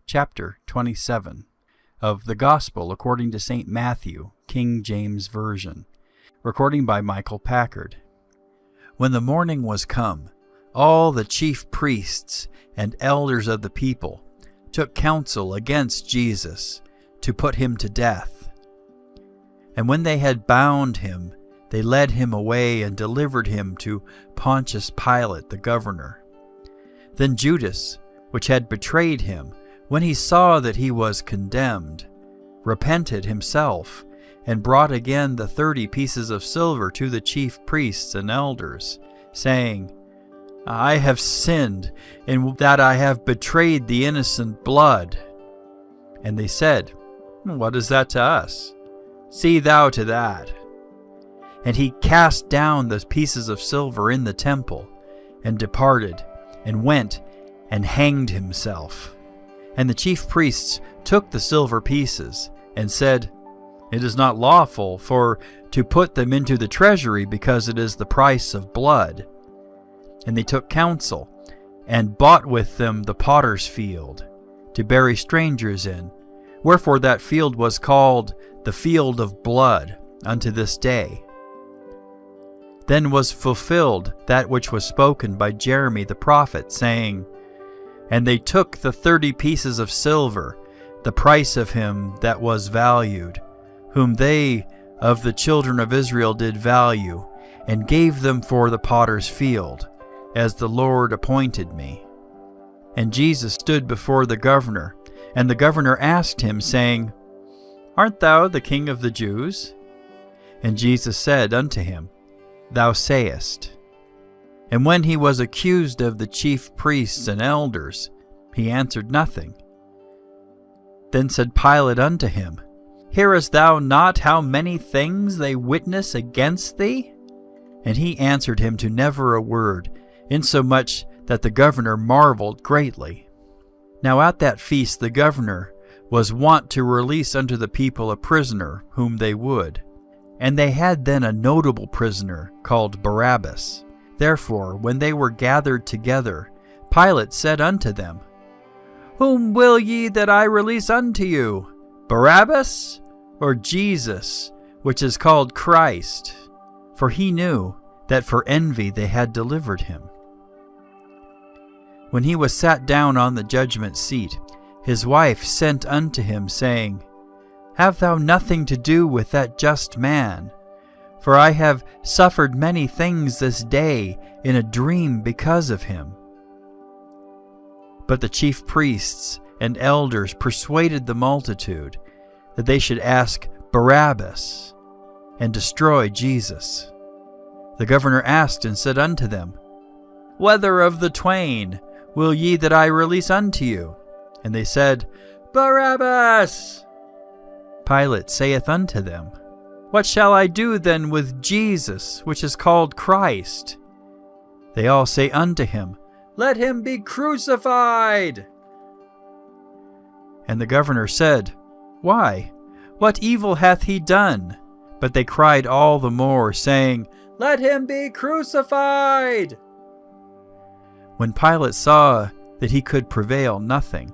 chapter 27 of the Gospel according to St. Matthew, King James Version. Recording by Michael Packard. When the morning was come, all the chief priests and elders of the people took counsel against Jesus to put him to death. And when they had bound him, they led him away and delivered him to Pontius Pilate the governor. Then Judas, which had betrayed him, when he saw that he was condemned, repented himself, and brought again the 30 pieces of silver to the chief priests and elders, saying, I have sinned in that I have betrayed the innocent blood. And they said, What is that to us? See thou to that. And he cast down the pieces of silver in the temple, and departed, and went and hanged himself. And the chief priests took the silver pieces, and said, It is not lawful to put them into the treasury, because it is the price of blood. And they took counsel, and bought with them the potter's field, to bury strangers in. Wherefore that field was called the field of blood unto this day. Then was fulfilled that which was spoken by Jeremy the prophet, saying, And they took the 30 pieces of silver, the price of him that was valued, whom they of the children of Israel did value, and gave them for the potter's field, as the Lord appointed me. And Jesus stood before the governor, and the governor asked him, saying, Art thou the King of the Jews? And Jesus said unto him, Thou sayest. And when he was accused of the chief priests and elders, he answered nothing. Then said Pilate unto him, Hearest thou not how many things they witness against thee? And he answered him to never a word, insomuch that the governor marveled greatly. Now at that feast the governor was wont to release unto the people a prisoner whom they would. And they had then a notable prisoner called Barabbas. Therefore, when they were gathered together, Pilate said unto them, Whom will ye that I release unto you, Barabbas, or Jesus, which is called Christ? For he knew that for envy they had delivered him. When he was sat down on the judgment seat, his wife sent unto him, saying, Have thou nothing to do with that just man? For I have suffered many things this day in a dream because of him. But the chief priests and elders persuaded the multitude that they should ask Barabbas and destroy Jesus. The governor asked and said unto them, Whether of the twain will ye that I release unto you? And they said, Barabbas. Pilate saith unto them, What shall I do then with Jesus, which is called Christ? They all say unto him, Let him be crucified. And the governor said, Why? What evil hath he done? But they cried all the more, saying, Let him be crucified. When Pilate saw that he could prevail nothing,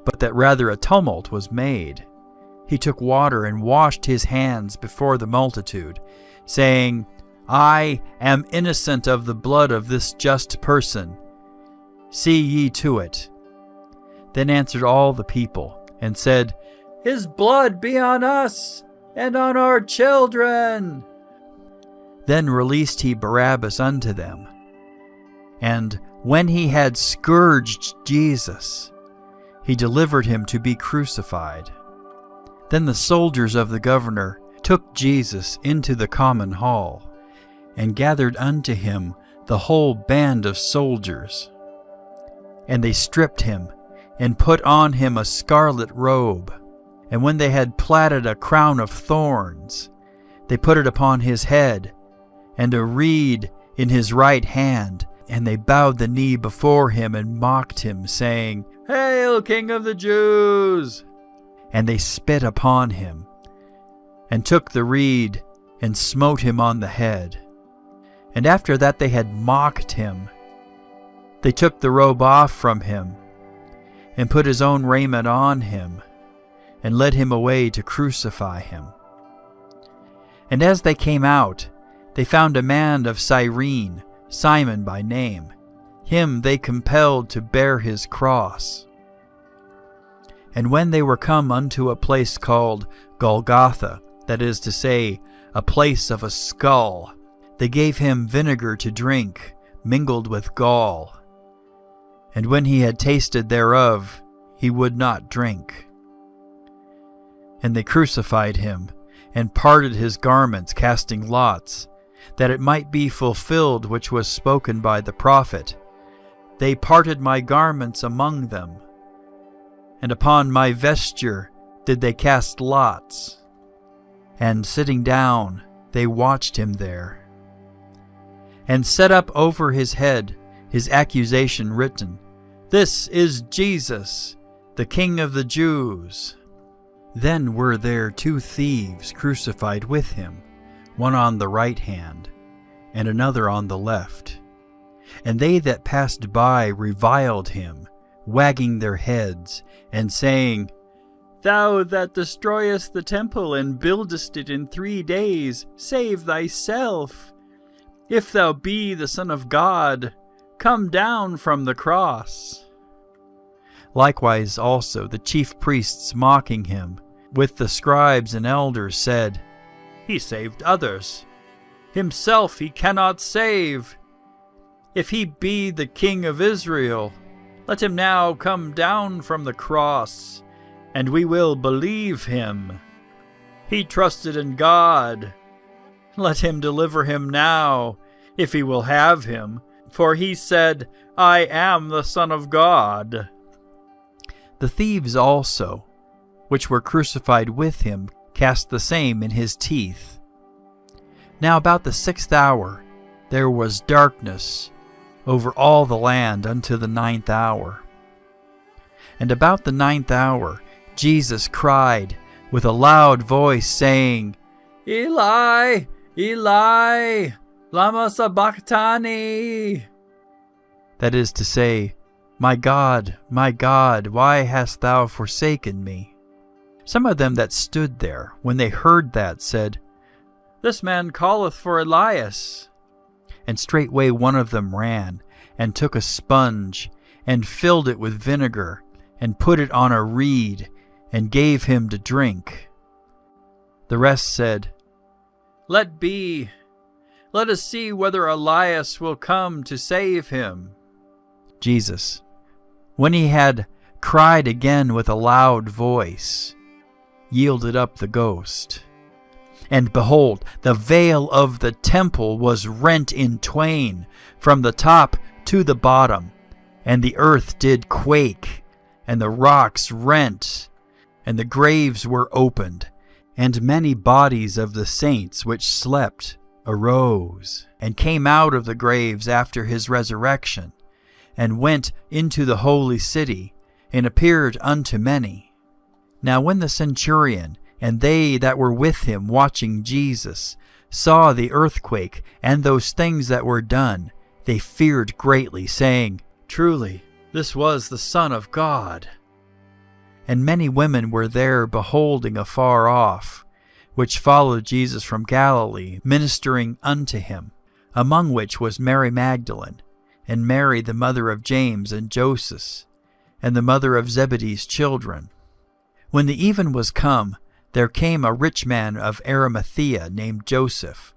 but that rather a tumult was made, he took water and washed his hands before the multitude, saying, I am innocent of the blood of this just person. See ye to it. Then answered all the people, and said, His blood be on us, and on our children. Then released he Barabbas unto them. And when he had scourged Jesus, he delivered him to be crucified. Then the soldiers of the governor took Jesus into the common hall, and gathered unto him the whole band of soldiers. And they stripped him, and put on him a scarlet robe. And when they had platted a crown of thorns, they put it upon his head, and a reed in his right hand. And they bowed the knee before him, and mocked him, saying, Hail, King of the Jews! And they spit upon him, and took the reed, and smote him on the head. And after that they had mocked him, they took the robe off from him, and put his own raiment on him, and led him away to crucify him. And as they came out, they found a man of Cyrene, Simon by name. Him they compelled to bear his cross. And when they were come unto a place called Golgotha, that is to say, a place of a skull, they gave him vinegar to drink, mingled with gall. And when he had tasted thereof, he would not drink. And they crucified him, and parted his garments, casting lots, that it might be fulfilled which was spoken by the prophet. They parted my garments among them, and upon my vesture did they cast lots. And sitting down, they watched him there, and set up over his head his accusation written, This is Jesus, the King of the Jews. Then were there 2 thieves crucified with him, one on the right hand, and another on the left. And they that passed by reviled him, wagging their heads, and saying, Thou that destroyest the temple, and buildest it in 3 days, save thyself. If thou be the Son of God, come down from the cross. Likewise also the chief priests, mocking him, with the scribes and elders, said, He saved others. Himself he cannot save. If he be the King of Israel, let him now come down from the cross, and we will believe him. He trusted in God. Let him deliver him now, if he will have him, for he said, I am the Son of God. The thieves also, which were crucified with him, cast the same in his teeth. Now about the 6th hour there was darkness over all the land unto the 9th hour. And about the 9th hour Jesus cried with a loud voice, saying, Eli, Eli, lama sabachthani. That is to say, my God, why hast thou forsaken me? Some of them that stood there, when they heard that, said, This man calleth for Elias. And straightway one of them ran, and took a sponge, and filled it with vinegar, and put it on a reed, and gave him to drink. The rest said, Let be. Let us see whether Elias will come to save him. Jesus, when he had cried again with a loud voice, yielded up the ghost. And behold, the veil of the temple was rent in twain, from the top to the bottom, and the earth did quake, and the rocks rent, and the graves were opened, and many bodies of the saints which slept arose, and came out of the graves after his resurrection, and went into the holy city, and appeared unto many. Now when the centurion and they that were with him watching Jesus saw the earthquake and those things that were done, they feared greatly, saying, Truly, this was the Son of God. And many women were there beholding afar off, which followed Jesus from Galilee, ministering unto him, among which was Mary Magdalene, and Mary the mother of James and Joseph, and the mother of Zebedee's children. When the even was come, there came a rich man of Arimathea named Joseph,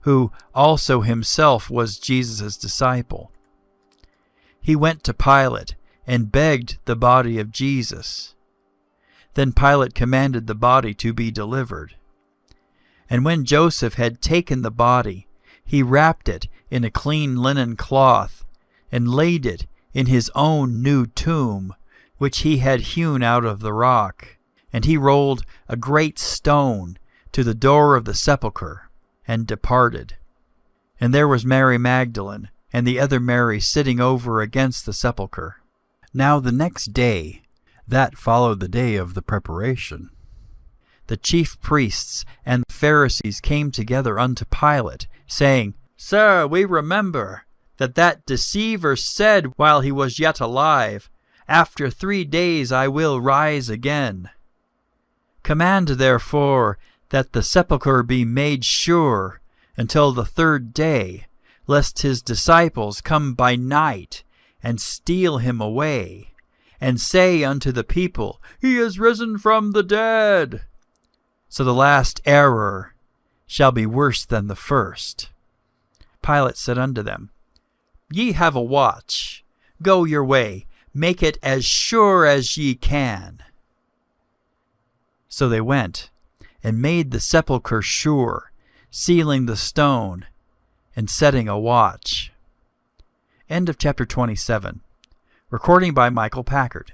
who also himself was Jesus' disciple. He went to Pilate, and begged the body of Jesus. Then Pilate commanded the body to be delivered. And when Joseph had taken the body, he wrapped it in a clean linen cloth, and laid it in his own new tomb, which he had hewn out of the rock. And he rolled a great stone to the door of the sepulchre, and departed. And there was Mary Magdalene, and the other Mary sitting over against the sepulchre. Now the next day, that followed the day of the preparation, the chief priests and the Pharisees came together unto Pilate, saying, Sir, we remember that deceiver said while he was yet alive, After 3 days I will rise again. Command therefore that the sepulchre be made sure until the 3rd day, lest his disciples come by night and steal him away, and say unto the people, He is risen from the dead. So the last error shall be worse than the first. Pilate said unto them, Ye have a watch. Go your way. Make it as sure as ye can. So they went and made the sepulchre sure, sealing the stone and setting a watch. End of chapter 27. Recording by Michael Packard.